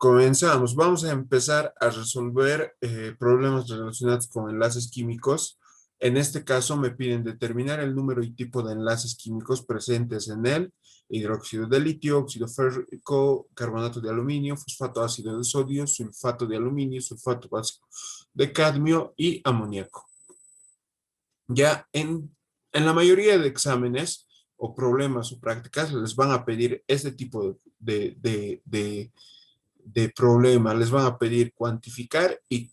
Comenzamos. Vamos a empezar a resolver problemas relacionados con enlaces químicos. En este caso me piden determinar el número y tipo de enlaces químicos presentes en el hidróxido de litio, óxido férrico, carbonato de aluminio, fosfato ácido de sodio, sulfato de aluminio, sulfato básico de cadmio y amoníaco. Ya en la mayoría de exámenes o problemas o prácticas les van a pedir este tipo de problema. Les van a pedir cuantificar y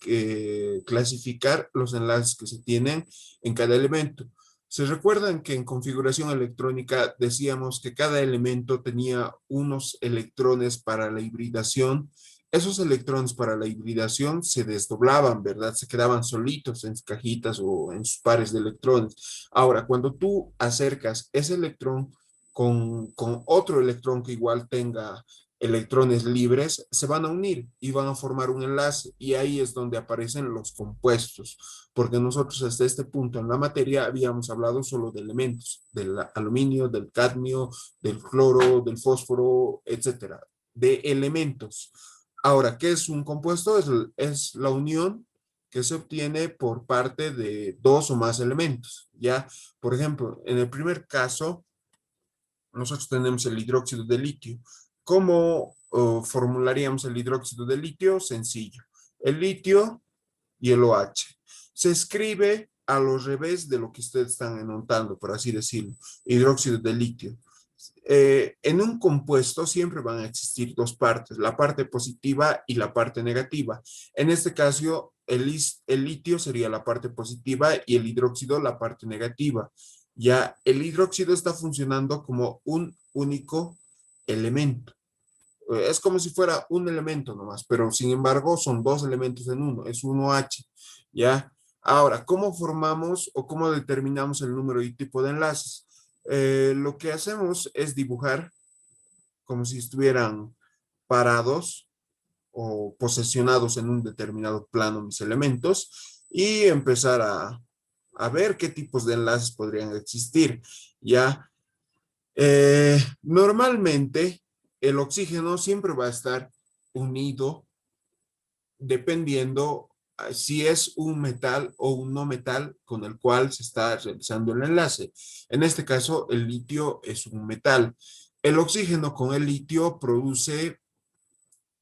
clasificar los enlaces que se tienen en cada elemento. ¿Se recuerdan que en configuración electrónica decíamos que cada elemento tenía unos electrones para la hibridación? Esos electrones para la hibridación se desdoblaban, ¿verdad? Se quedaban solitos en sus cajitas o en sus pares de electrones. Ahora, cuando tú acercas ese electrón con otro electrón que igual tenga electrones libres, se van a unir y van a formar un enlace, y ahí es donde aparecen los compuestos, porque nosotros hasta este punto en la materia habíamos hablado solo de elementos, del aluminio, del cadmio, del cloro, del fósforo, etcétera, de elementos. Ahora, ¿qué es un compuesto? Es la unión que se obtiene por parte de dos o más elementos, ¿ya? Por ejemplo, en el primer caso, nosotros tenemos el hidróxido de litio. ¿Cómo formularíamos el hidróxido de litio? Sencillo. El litio y el OH. Se escribe a lo revés de lo que ustedes están anotando, por así decirlo. Hidróxido de litio. En un compuesto siempre van a existir dos partes, la parte positiva y la parte negativa. En este caso, el litio sería la parte positiva y el hidróxido la parte negativa. Ya el hidróxido está funcionando como un único elemento. Es como si fuera un elemento nomás, pero sin embargo son dos elementos en uno, es un OH, ¿ya? Ahora, ¿cómo formamos o cómo determinamos el número y tipo de enlaces? Lo que hacemos es dibujar como si estuvieran parados o posesionados en un determinado plano mis elementos y empezar a ver qué tipos de enlaces podrían existir, ¿ya? Normalmente el oxígeno siempre va a estar unido dependiendo si es un metal o un no metal con el cual se está realizando el enlace. En este caso, el litio es un metal. El oxígeno con el litio produce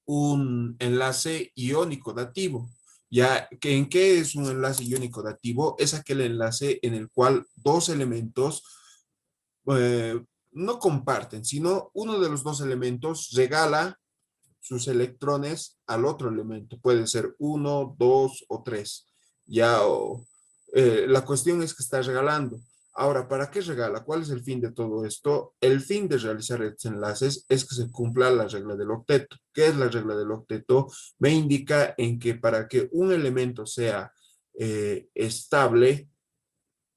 un enlace iónico dativo. Ya que en qué es un enlace iónico dativo, es aquel enlace en el cual dos elementos eh, no comparten, sino uno de los dos elementos regala sus electrones al otro elemento. Puede ser uno, dos o tres. Ya, la cuestión es que está regalando. Ahora, ¿para qué regala? ¿Cuál es el fin de todo esto? El fin de realizar estos enlaces es que se cumpla la regla del octeto. ¿Qué es la regla del octeto? Me indica en que para que un elemento sea estable,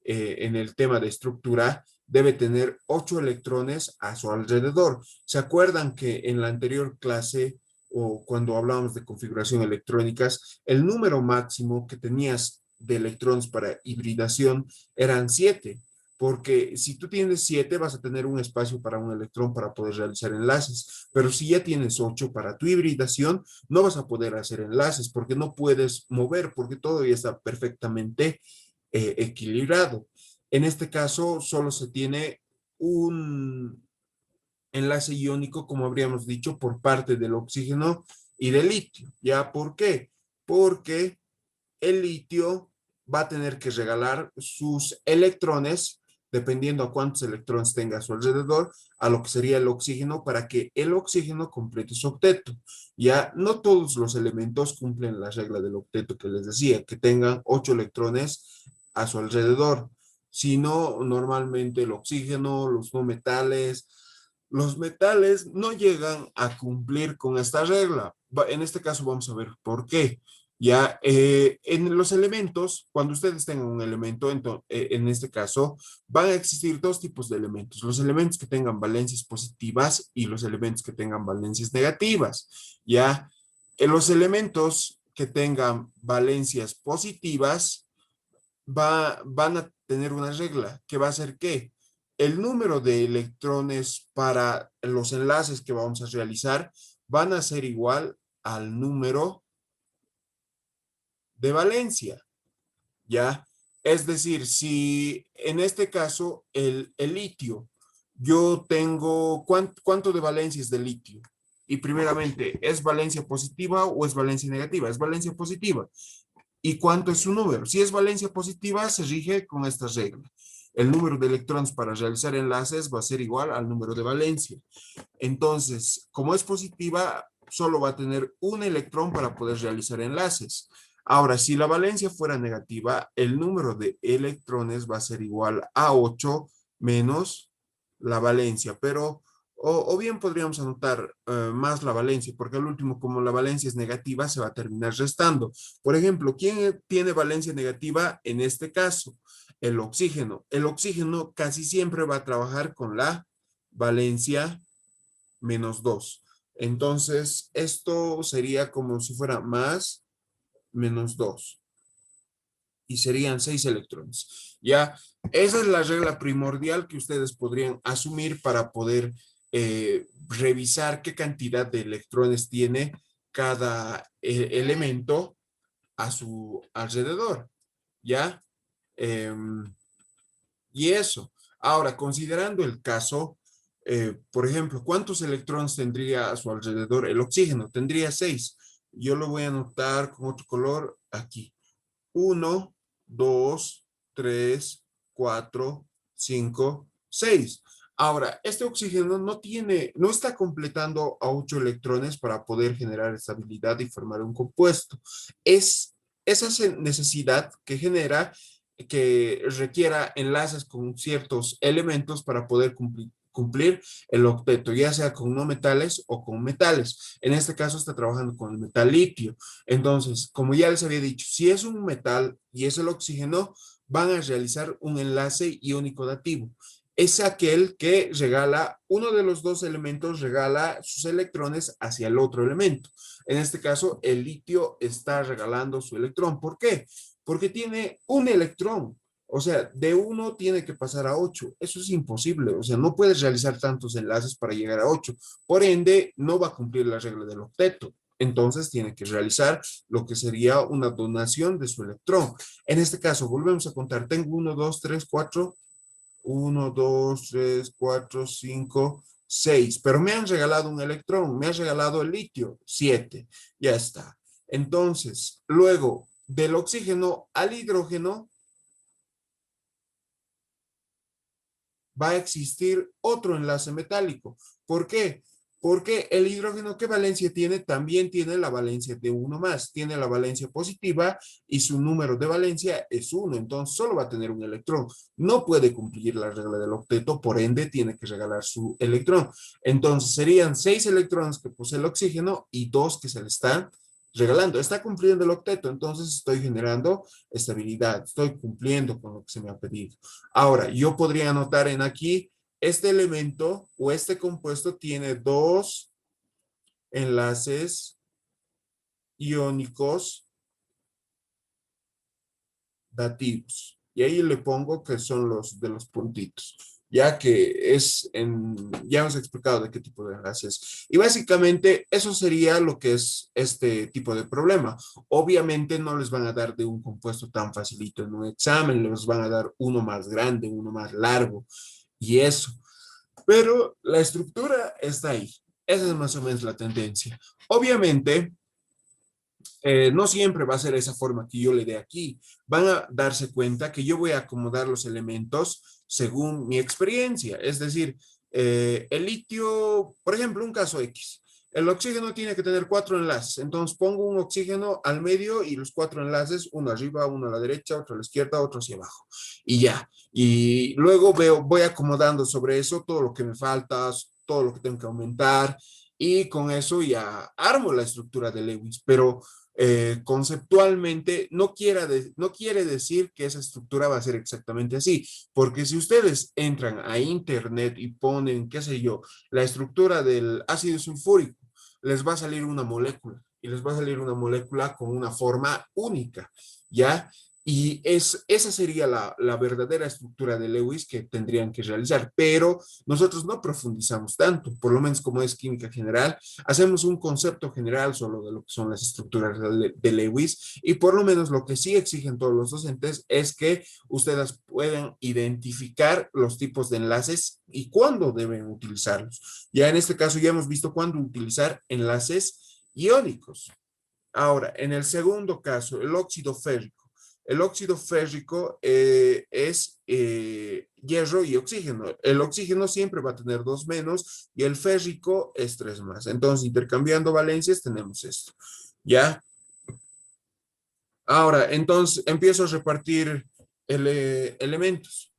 en el tema de estructura, debe tener 8 electrones a su alrededor. ¿Se acuerdan que en la anterior clase o cuando hablábamos de configuración electrónicas, el número máximo que tenías de electrones para hibridación eran 7? Porque si tú tienes 7, vas a tener un espacio para un electrón para poder realizar enlaces. Pero si ya tienes 8 para tu hibridación, no vas a poder hacer enlaces porque no puedes mover, porque todo ya está perfectamente equilibrado. En este caso, solo se tiene un enlace iónico, como habríamos dicho, por parte del oxígeno y del litio. ¿Ya por qué? Porque el litio va a tener que regalar sus electrones, dependiendo a cuántos electrones tenga a su alrededor, a lo que sería el oxígeno, para que el oxígeno complete su octeto. Ya no todos los elementos cumplen la regla del octeto que les decía, que tengan 8 electrones a su alrededor, sino normalmente el oxígeno, los metales no llegan a cumplir con esta regla. En este caso vamos a ver por qué. Ya, en los elementos, cuando ustedes tengan un elemento, en este caso, van a existir dos tipos de elementos. Los elementos que tengan valencias positivas y los elementos que tengan valencias negativas. Ya, en los elementos que tengan valencias positivas van a tener una regla que va a ser que el número de electrones para los enlaces que vamos a realizar van a ser igual al número de valencia, ¿ya? Es decir, si en este caso el litio, yo tengo, ¿cuánto de valencia es de litio? Y primeramente, ¿es valencia positiva o es valencia negativa? Es valencia positiva. ¿Y cuánto es su número? Si es valencia positiva, se rige con esta regla. El número de electrones para realizar enlaces va a ser igual al número de valencia. Entonces, como es positiva, solo va a tener un electrón para poder realizar enlaces. Ahora, si la valencia fuera negativa, el número de electrones va a ser igual a 8 menos la valencia, pero o bien podríamos anotar más la valencia, porque al último, como la valencia es negativa, se va a terminar restando. Por ejemplo, ¿quién tiene valencia negativa en este caso? El oxígeno. El oxígeno casi siempre va a trabajar con la valencia -2. Entonces, esto sería como si fuera más -2 y serían 6 electrones. Ya, esa es la regla primordial que ustedes podrían asumir para poder revisar qué cantidad de electrones tiene cada elemento a su alrededor. ¿Ya? Em, y eso. Ahora, considerando el caso, por ejemplo, ¿cuántos electrones tendría a su alrededor el oxígeno? Tendría 6. Yo lo voy a anotar con otro color aquí. 1, 2, 3, 4, 5, 6. Ahora, este oxígeno no está completando a 8 electrones para poder generar estabilidad y formar un compuesto. Es esa necesidad que genera que requiera enlaces con ciertos elementos para poder cumplir el octeto, ya sea con no metales o con metales. En este caso está trabajando con el metal litio. Entonces, como ya les había dicho, si es un metal y es el oxígeno, van a realizar un enlace iónico dativo. Es aquel que regala, uno de los dos elementos regala sus electrones hacia el otro elemento. En este caso, el litio está regalando su electrón. ¿Por qué? Porque tiene un electrón. O sea, de 1 tiene que pasar a 8. Eso es imposible. O sea, no puedes realizar tantos enlaces para llegar a 8. Por ende, no va a cumplir la regla del octeto. Entonces, tiene que realizar lo que sería una donación de su electrón. En este caso, volvemos a contar. Tengo 1, 2, 3, 4. 1, 2, 3, 4, 5, 6. Pero me han regalado un electrón. Me han regalado el litio. 7. Ya está. Entonces, luego, del oxígeno al hidrógeno, va a existir otro enlace metálico. ¿Por qué? Porque el hidrógeno, ¿qué valencia tiene? También tiene la valencia de uno más. Tiene la valencia positiva y su número de valencia es 1. Entonces, solo va a tener un electrón. No puede cumplir la regla del octeto, por ende, tiene que regalar su electrón. Entonces, serían 6 electrones que posee el oxígeno y 2 que se le están regalando. Está cumpliendo el octeto, entonces estoy generando estabilidad. Estoy cumpliendo con lo que se me ha pedido. Ahora, yo podría anotar en aquí, este elemento o este compuesto tiene 2 enlaces iónicos dativos. Y ahí le pongo que son los de los puntitos, ya que ya hemos explicado de qué tipo de enlaces. Y básicamente eso sería lo que es este tipo de problema. Obviamente no les van a dar de un compuesto tan facilito en un examen, les van a dar uno más grande, uno más largo y eso. Pero la estructura está ahí. Esa es más o menos la tendencia. Obviamente, no siempre va a ser esa forma que yo le dé aquí. Van a darse cuenta que yo voy a acomodar los elementos según mi experiencia. Es decir, el litio, por ejemplo, un caso X. El oxígeno tiene que tener 4 enlaces. Entonces pongo un oxígeno al medio y los 4 enlaces, uno arriba, uno a la derecha, otro a la izquierda, otro hacia abajo. Y ya. Y luego voy acomodando sobre eso todo lo que me falta, todo lo que tengo que aumentar. Y con eso ya armo la estructura de Lewis. Pero conceptualmente no quiere decir que esa estructura va a ser exactamente así, porque si ustedes entran a internet y ponen, qué sé yo, la estructura del ácido sulfúrico, les va a salir una molécula y les va a salir una molécula con una forma única, ¿ya? esa sería la verdadera estructura de Lewis que tendrían que realizar, pero nosotros no profundizamos tanto, por lo menos como es química general, hacemos un concepto general solo de lo que son las estructuras de Lewis y por lo menos lo que sí exigen todos los docentes es que ustedes puedan identificar los tipos de enlaces y cuándo deben utilizarlos. Ya en este caso ya hemos visto cuándo utilizar enlaces iónicos. Ahora, en el segundo caso, el óxido férrico. El óxido férrico es hierro y oxígeno. El oxígeno siempre va a tener 2 menos y el férrico es 3 más. Entonces, intercambiando valencias, tenemos esto. ¿Ya? Ahora, entonces, empiezo a repartir elementos.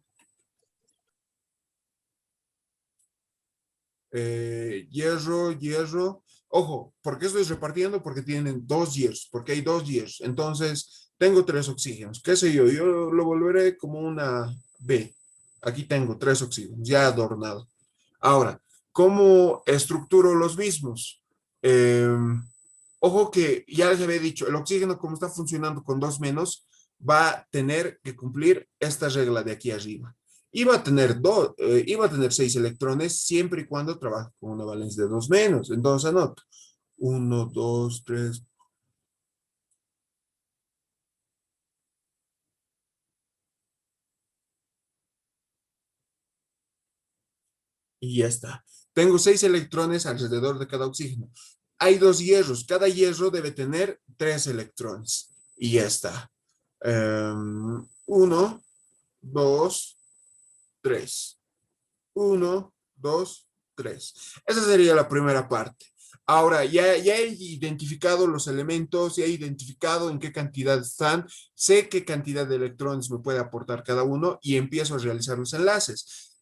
Hierro, hierro. Ojo, ¿por qué estoy repartiendo? Porque tienen 2 hierros, porque hay 2 hierros. Entonces, tengo 3 oxígenos. ¿Qué sé yo? Yo lo volveré como una B. Aquí tengo 3 oxígenos, ya adornado. Ahora, ¿cómo estructuro los mismos? Eh, Ojo que ya les había dicho, el oxígeno como está funcionando con 2 menos, va a tener que cumplir esta regla de aquí arriba. Iba a tener 6 electrones siempre y cuando trabaje con una valencia de 2 menos. Entonces anoto. Uno, 2, 3. Y ya está. Tengo 6 electrones alrededor de cada oxígeno. Hay 2 hierros. Cada hierro debe tener 3 electrones. Y ya está. 1, 2, 3. 1, 2, 3. Esa sería la primera parte. Ahora, ya he identificado los elementos, ya he identificado en qué cantidad están, sé qué cantidad de electrones me puede aportar cada uno y empiezo a realizar los enlaces.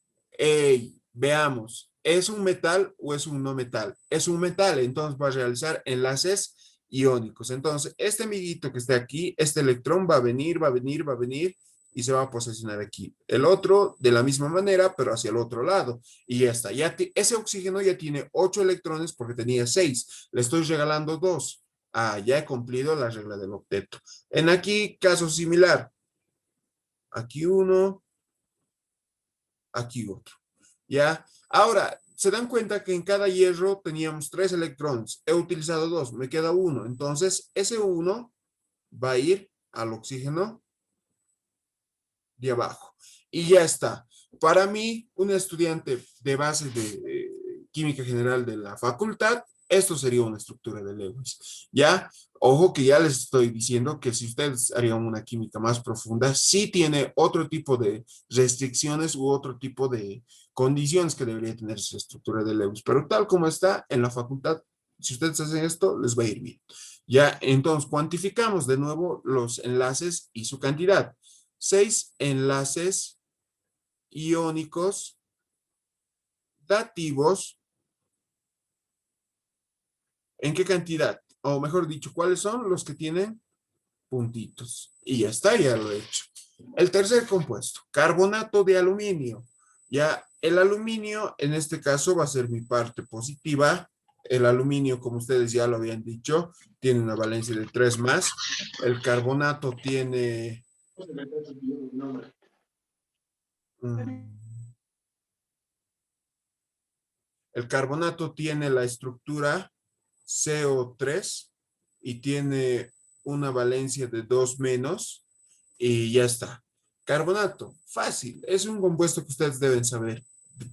Veamos, ¿es un metal o es un no metal? Es un metal, entonces va a realizar enlaces iónicos. Entonces, este amiguito que está aquí, este electrón va a venir, va a venir, va a venir y se va a posicionar aquí. El otro de la misma manera, pero hacia el otro lado. Y ya está. Ese oxígeno ya tiene 8 electrones porque tenía 6. Le estoy regalando 2. Ah, ya he cumplido la regla del octeto. En aquí, caso similar. Aquí uno, aquí otro. ¿Ya? Ahora, se dan cuenta que en cada hierro teníamos 3 electrones. He utilizado 2, me queda uno. Entonces, ese uno va a ir al oxígeno de abajo. Y ya está. Para mí, un estudiante de base de química general de la facultad, esto sería una estructura de Lewis. Ya, ojo que ya les estoy diciendo que si ustedes harían una química más profunda, sí tiene otro tipo de restricciones u otro tipo de condiciones que debería tener esa estructura de Lewis. Pero tal como está en la facultad, si ustedes hacen esto, les va a ir bien. Ya, entonces cuantificamos de nuevo los enlaces y su cantidad. 6 enlaces iónicos dativos. ¿En qué cantidad? O mejor dicho, ¿cuáles son los que tienen puntitos? Y ya está, ya lo he hecho. El tercer compuesto, carbonato de aluminio. Ya el aluminio, en este caso, va a ser mi parte positiva. El aluminio, como ustedes ya lo habían dicho, tiene una valencia de 3 más. El carbonato tiene... El carbonato tiene la estructura CO3 y tiene una valencia de 2 menos y ya está. Carbonato, fácil, es un compuesto que ustedes deben saber.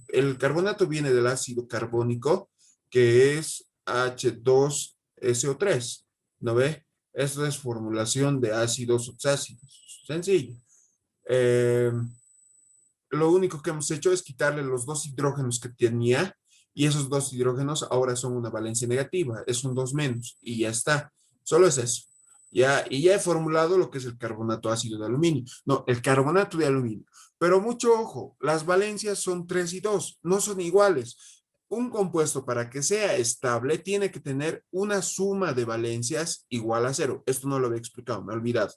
El carbonato viene del ácido carbónico que es H2SO3, ¿no ve? Esto es formulación de ácidos oxácidos, sencillo. Eh, lo único que hemos hecho es quitarle los 2 hidrógenos que tenía y esos 2 hidrógenos ahora son una valencia negativa, es un 2 menos y ya está. Solo es eso. Ya, y ya he formulado lo que es el carbonato ácido de aluminio. No, el carbonato de aluminio. Pero mucho ojo, las valencias son 3 y 2, no son iguales. Un compuesto para que sea estable tiene que tener una suma de valencias igual a cero. Esto no lo había explicado, me he olvidado.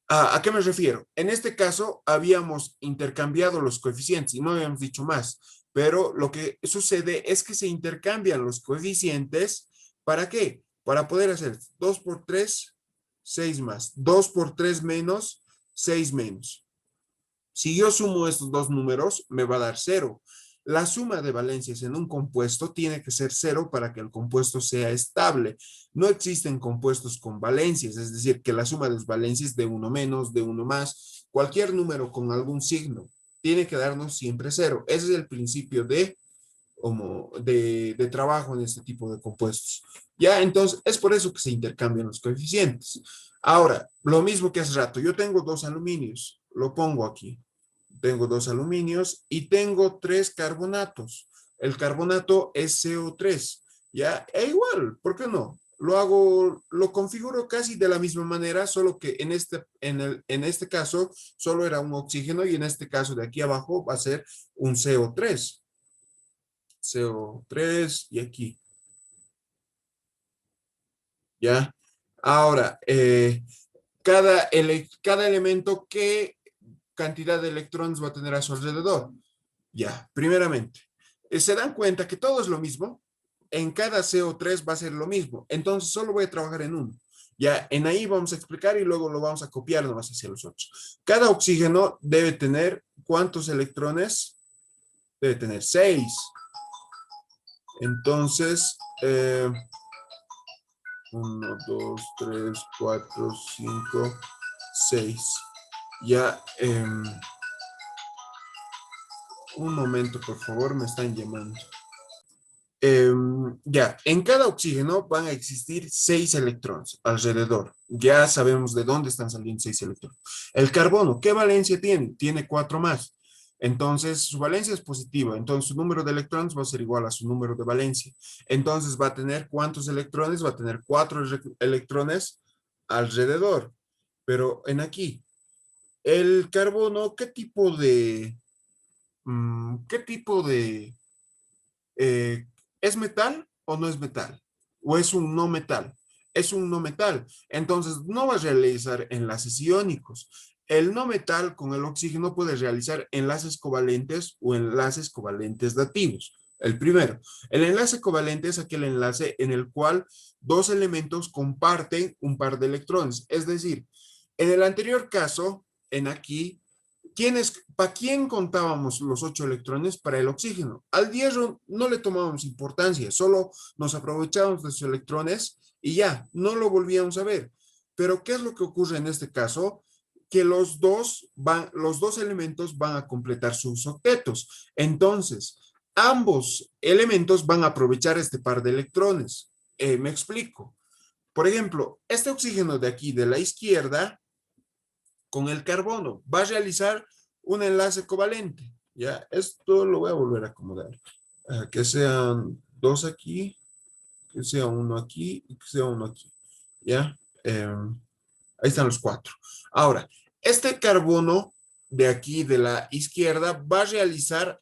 ¿A qué me refiero? En este caso, habíamos intercambiado los coeficientes y no habíamos dicho más, pero lo que sucede es que se intercambian los coeficientes. ¿Para qué? Para poder hacer 2 por 3, 6 más. 2 por 3 menos 6 menos. Si yo sumo estos dos números, me va a dar 0. La suma de valencias en un compuesto tiene que ser 0 para que el compuesto sea estable. No existen compuestos con valencias, es decir, que la suma de las valencias de uno menos, de uno más, cualquier número con algún signo, tiene que darnos siempre 0. Ese es el principio de trabajo en este tipo de compuestos. Ya, entonces, es por eso que se intercambian los coeficientes. Ahora, lo mismo que hace rato, yo tengo 2 aluminios, lo pongo aquí. Tengo 2 aluminios y tengo 3 carbonatos. El carbonato es CO3, ¿ya? E igual, ¿por qué no? Lo configuro casi de la misma manera, solo que en este caso solo era un oxígeno y en este caso de aquí abajo va a ser un CO3. CO3 y aquí, ¿ya? Ahora, cada elemento, ¿qué cantidad de electrones va a tener a su alrededor? Ya, primeramente, se dan cuenta que todo es lo mismo. En cada CO3 va a ser lo mismo. Entonces, solo voy a trabajar en uno. Ya, en ahí vamos a explicar y luego lo vamos a copiar nomás hacia los otros. Cada oxígeno debe tener, ¿cuántos electrones? Debe tener 6. Entonces, 1, 2, 3, 4, 5, 6. Ya, un momento, por favor, me están llamando. Ya, en cada oxígeno van a existir 6 electrones alrededor. Ya sabemos de dónde están saliendo 6 electrones. El carbono, ¿qué valencia tiene? Tiene 4 más. Entonces, su valencia es positiva. Entonces, su número de electrones va a ser igual a su número de valencia. Entonces, va a tener ¿cuántos electrones? Va a tener 4 electrones alrededor. Pero en aquí, el carbono, qué tipo de eh, ¿es metal o no es metal? ¿O es un no metal? Es un no metal. Entonces, no va a realizar enlaces iónicos. El no metal con el oxígeno puede realizar enlaces covalentes o enlaces covalentes dativos. El primero, el enlace covalente es aquel enlace en el cual dos elementos comparten un par de electrones. Es decir, en el anterior caso, en aquí, ¿para quién contábamos los 8 electrones? Para el oxígeno. Al hierro no le tomábamos importancia, solo nos aprovechábamos de sus electrones y ya, no lo volvíamos a ver. Pero ¿qué es lo que ocurre en este caso? Que los dos elementos van a completar sus octetos. Entonces, ambos elementos van a aprovechar este par de electrones. Me explico. Por ejemplo, este oxígeno de aquí de la izquierda con el carbono. Va a realizar un enlace covalente. Ya, esto lo voy a volver a acomodar. Que sean dos aquí, que sea uno aquí y que sea uno aquí. Ya, ahí están los 4. Ahora, este carbono de aquí de la izquierda va a realizar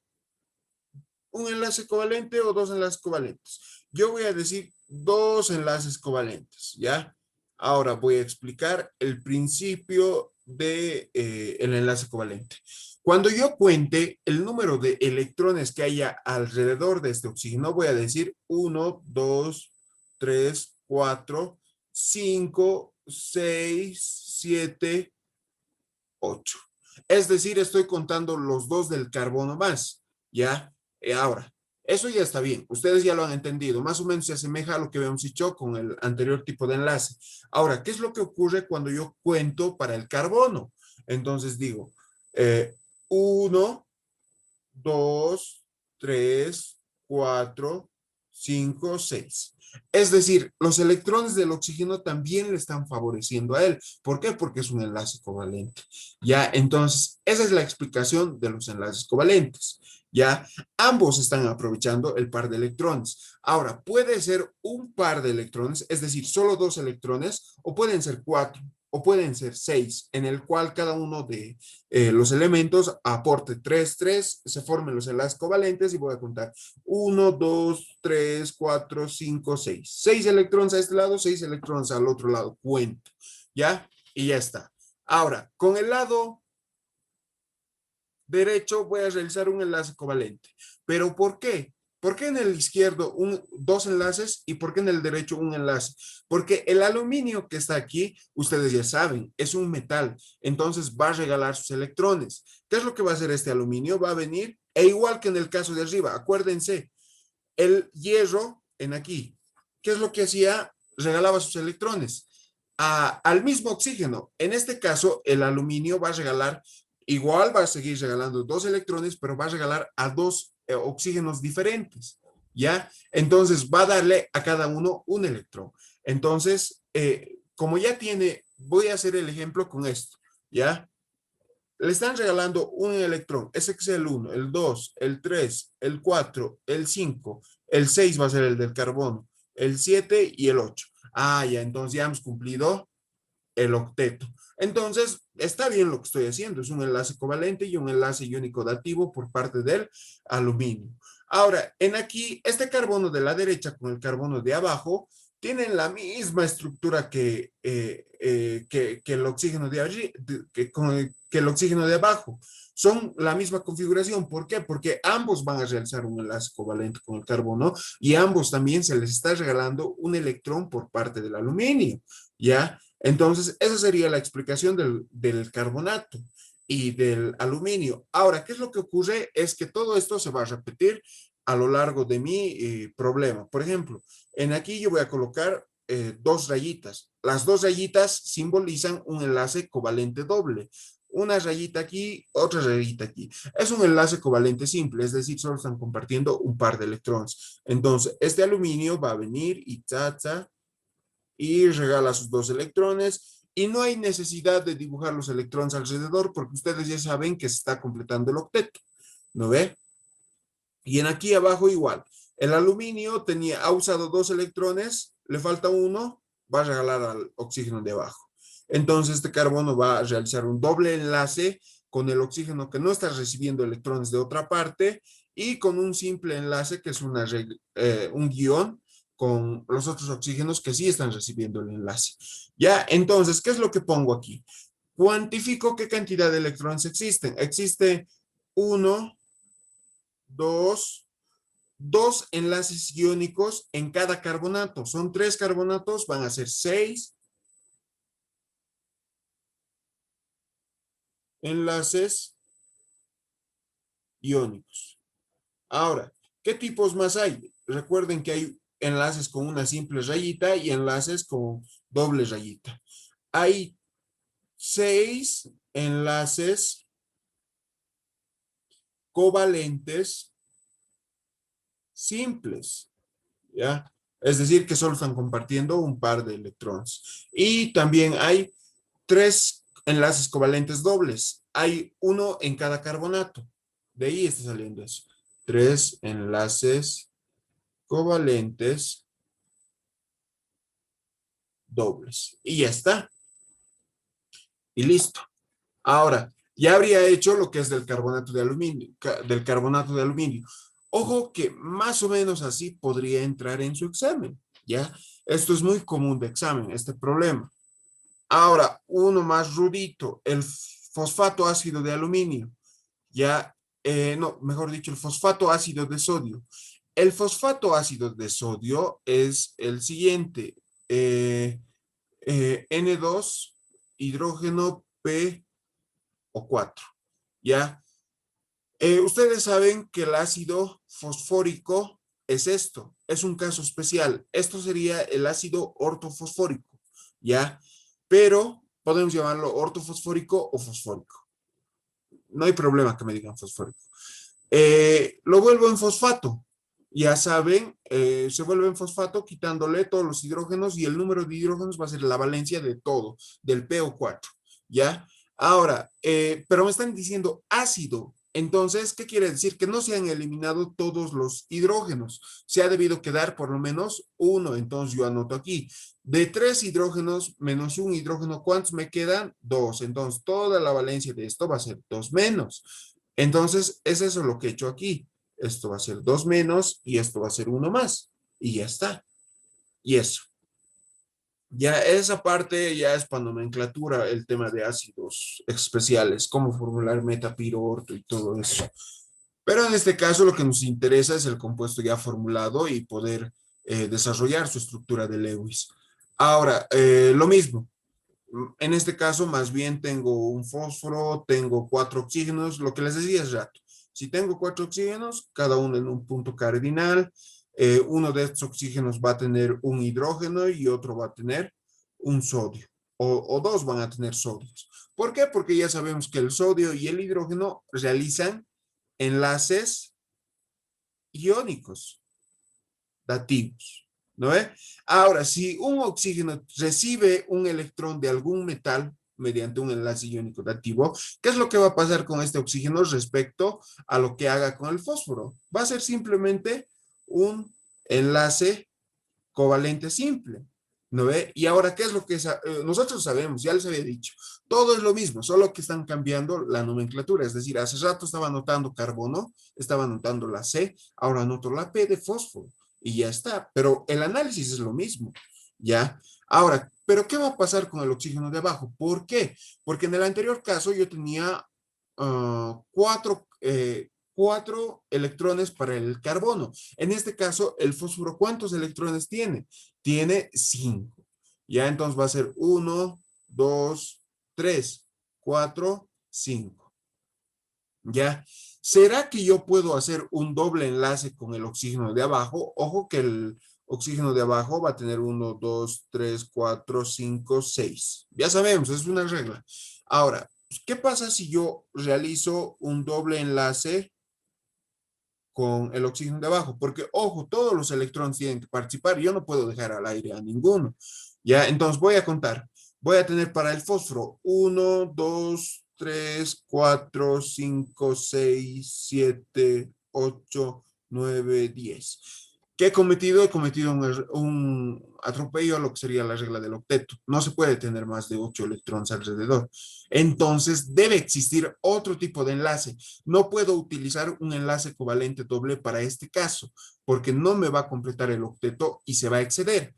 un enlace covalente o dos enlaces covalentes. Yo voy a decir dos enlaces covalentes, ¿ya? Ahora voy a explicar el principio de el enlace covalente. Cuando yo cuente el número de electrones que haya alrededor de este oxígeno, voy a decir 1, 2, 3, 4, 5, 6, 7, 8. Es decir, estoy contando los dos del carbono más, ¿ya? Ahora, eso ya está bien, ustedes ya lo han entendido, más o menos se asemeja a lo que habíamos dicho con el anterior tipo de enlace. Ahora, ¿qué es lo que ocurre cuando yo cuento para el carbono? Entonces digo, 1, 2, 3, 4, 5, 6. Es decir, los electrones del oxígeno también le están favoreciendo a él. ¿Por qué? Porque es un enlace covalente. Ya, entonces, esa es la explicación de los enlaces covalentes. Ya, ambos están aprovechando el par de electrones. Ahora, puede ser un par de electrones, es decir, solo dos electrones, o pueden ser 4, o pueden ser 6, en el cual cada uno de los elementos aporte 3, 3, se formen los enlaces covalentes y voy a contar 1, 2, 3, 4, 5, 6. 6 electrones a este lado, 6 electrones al otro lado. Cuento, ¿ya? Y ya está. Ahora, con el lado derecho voy a realizar un enlace covalente. ¿Pero por qué? ¿Por qué en el izquierdo dos enlaces y por qué en el derecho un enlace? Porque el aluminio que está aquí, ustedes ya saben, es un metal, entonces va a regalar sus electrones. ¿Qué es lo que va a hacer este aluminio? Va a venir, e igual que en el caso de arriba, acuérdense, el hierro en aquí, ¿qué es lo que hacía? Regalaba sus electrones al mismo oxígeno. En este caso, el aluminio va a regalar, igual va a seguir regalando dos electrones, pero va a regalar a dos oxígenos diferentes, ¿ya? Entonces va a darle a cada uno un electrón. Entonces, como ya tiene, voy a hacer el ejemplo con esto, ¿ya? Le están regalando un electrón, ese que es el 1, el 2, el 3, el 4, el 5, el 6 va a ser el del carbono, el 7 y el 8. Ah, ya, entonces ya hemos cumplido el octeto. Entonces, está bien lo que estoy haciendo, es un enlace covalente y un enlace iónico dativo por parte del aluminio. Ahora, en aquí, este carbono de la derecha con el carbono de abajo tienen la misma estructura que el oxígeno de allí, que el oxígeno de abajo. Son la misma configuración. ¿Por qué? Porque ambos van a realizar un enlace covalente con el carbono y ambos también se les está regalando un electrón por parte del aluminio. ¿Ya? Entonces, esa sería la explicación del carbonato y del aluminio. Ahora, ¿qué es lo que ocurre? Es que todo esto se va a repetir a lo largo de mi problema. Por ejemplo, en aquí yo voy a colocar dos rayitas. Las dos rayitas simbolizan un enlace covalente doble. Una rayita aquí, otra rayita aquí. Es un enlace covalente simple, es decir, solo están compartiendo un par de electrones. Entonces, este aluminio va a venir y y regala sus dos electrones y no hay necesidad de dibujar los electrones alrededor porque ustedes ya saben que se está completando el octeto, ¿no ve? Y en aquí abajo igual, el aluminio ha usado dos electrones, le falta uno, va a regalar al oxígeno de abajo. Entonces este carbono va a realizar un doble enlace con el oxígeno que no está recibiendo electrones de otra parte y con un simple enlace que es un guión con los otros oxígenos que sí están recibiendo el enlace. Ya, entonces, ¿qué es lo que pongo aquí? Cuantifico qué cantidad de electrones existen. Existe uno, dos, dos enlaces iónicos en cada carbonato. Son tres carbonatos, van a ser 6 enlaces iónicos. Ahora, ¿qué tipos más hay? Recuerden que hay enlaces con una simple rayita y enlaces con doble rayita. Hay 6 enlaces covalentes simples, ¿ya? Es decir, que solo están compartiendo un par de electrones. Y también hay 3 enlaces covalentes dobles. Hay uno en cada carbonato. De ahí está saliendo eso. 3 enlaces covalentes dobles. Y ya está. Y listo. Ahora, ya habría hecho lo que es del carbonato de aluminio. Ojo que más o menos así podría entrar en su examen, ¿ya? Esto es muy común de examen, este problema. Ahora, uno más rudito, el fosfato ácido de aluminio, ya, no, mejor dicho, el fosfato ácido de sodio. El fosfato ácido de sodio es el siguiente, N2, hidrógeno P o 4, ¿ya? Ustedes saben que el ácido fosfórico es esto, es un caso especial. Esto sería el ácido ortofosfórico, ¿ya? Pero podemos llamarlo ortofosfórico o fosfórico. No hay problema que me digan fosfórico. Lo vuelvo en fosfato. Ya saben, se vuelve en fosfato quitándole todos los hidrógenos y el número de hidrógenos va a ser la valencia de todo, del PO4, ¿ya? Ahora, pero me están diciendo ácido. Entonces, ¿qué quiere decir? Que no se han eliminado todos los hidrógenos. Se ha debido quedar por lo menos uno. Entonces, yo anoto aquí. De 3 hidrógenos menos un hidrógeno, ¿cuántos me quedan? 2. Entonces, toda la valencia de esto va a ser 2 menos. Entonces, es eso lo que he hecho aquí. Esto va a ser 2 menos y esto va a ser 1 más. Y ya está. Y eso. Ya esa parte ya es para nomenclatura, el tema de ácidos especiales, cómo formular metapiroorto y todo eso. Pero en este caso lo que nos interesa es el compuesto ya formulado y poder desarrollar su estructura de Lewis. Ahora, lo mismo. En este caso, más bien tengo un fósforo, tengo 4 oxígenos, lo que les decía hace rato. Si tengo 4 oxígenos, cada uno en un punto cardinal, uno de estos oxígenos va a tener un hidrógeno y otro va a tener un sodio, o dos van a tener sodios. ¿Por qué? Porque ya sabemos que el sodio y el hidrógeno realizan enlaces iónicos dativos, ¿no ve? Ahora, si un oxígeno recibe un electrón de algún metal mediante un enlace iónico dativo, ¿qué es lo que va a pasar con este oxígeno respecto a lo que haga con el fósforo? Va a ser simplemente un enlace covalente simple, ¿no ve? Y ahora, ¿qué es lo que nosotros sabemos? Ya les había dicho, todo es lo mismo, solo que están cambiando la nomenclatura, es decir, hace rato estaba anotando carbono, estaba anotando la C, ahora anoto la P de fósforo y ya está, pero el análisis es lo mismo, ¿ya? Ahora, ¿pero qué va a pasar con el oxígeno de abajo? ¿Por qué? Porque en el anterior caso yo tenía cuatro electrones para el carbono. En este caso, el fósforo, ¿cuántos electrones tiene? Tiene 5. Ya entonces va a ser 1, 2, 3, 4, 5. ¿Ya? ¿Será que yo puedo hacer un doble enlace con el oxígeno de abajo? Ojo que el oxígeno de abajo va a tener 1, 2, 3, 4, 5, 6. Ya sabemos, es una regla. Ahora, ¿qué pasa si yo realizo un doble enlace con el oxígeno de abajo? Porque, ojo, todos los electrones tienen que participar. Yo no puedo dejar al aire a ninguno. Ya, entonces voy a contar. Voy a tener para el fósforo 1, 2, 3, 4, 5, 6, 7, 8, 9, 10. ¿Qué he cometido? He cometido un atropello a lo que sería la regla del octeto. No se puede tener más de 8 electrones alrededor. Entonces, debe existir otro tipo de enlace. No puedo utilizar un enlace covalente doble para este caso, porque no me va a completar el octeto y se va a exceder.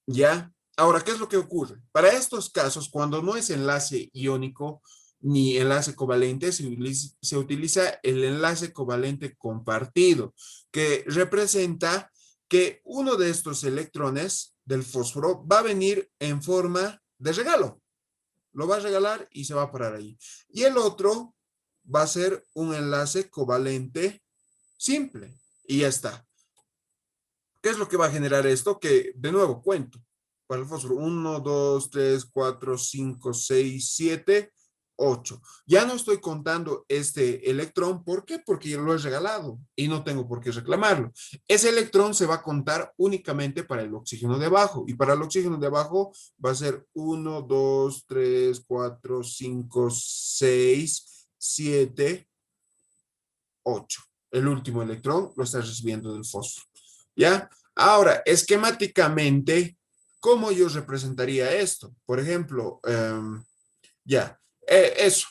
¿Ya? Ahora, ¿qué es lo que ocurre? Para estos casos, cuando no es enlace iónico ni enlace covalente, se utiliza el enlace covalente compartido, que representa que uno de estos electrones del fósforo va a venir en forma de regalo. Lo va a regalar y se va a parar ahí. Y el otro va a ser un enlace covalente simple y ya está. ¿Qué es lo que va a generar esto? Que, de nuevo, cuento. Para el fósforo, 1, 2, 3, 4, 5, 6, 7, 8. Ya no estoy contando este electrón. ¿Por qué? Porque yo lo he regalado y no tengo por qué reclamarlo. Ese electrón se va a contar únicamente para el oxígeno de abajo. Y para el oxígeno de abajo va a ser 1, 2, 3, 4, 5, 6, 7, 8. El último electrón lo está recibiendo del fósforo. ¿Ya? Ahora, esquemáticamente, ¿cómo yo representaría esto? Por ejemplo, ya, eso.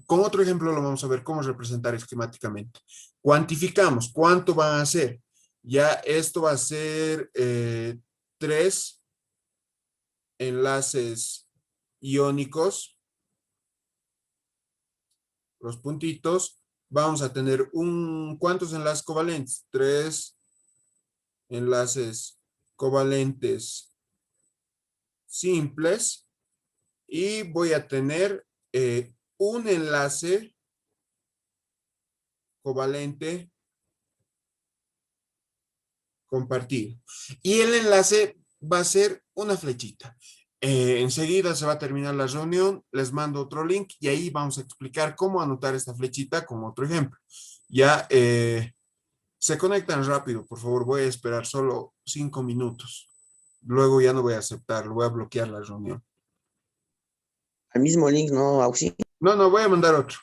Con otro ejemplo lo vamos a ver cómo representar esquemáticamente. Cuantificamos, ¿cuánto van a ser? Ya esto va a ser 3 enlaces iónicos, los puntitos. Vamos a tener ¿cuántos enlaces covalentes? 3 enlaces covalentes simples y voy a tener un enlace covalente compartido. Y el enlace va a ser una flechita. Enseguida se va a terminar la reunión, les mando otro link y ahí vamos a explicar cómo anotar esta flechita como otro ejemplo. Ya se conectan rápido, por favor, voy a esperar solo 5 minutos. Luego ya no voy a aceptarlo, voy a bloquear la reunión. Al mismo link, ¿no, Auxi? No, voy a mandar otro.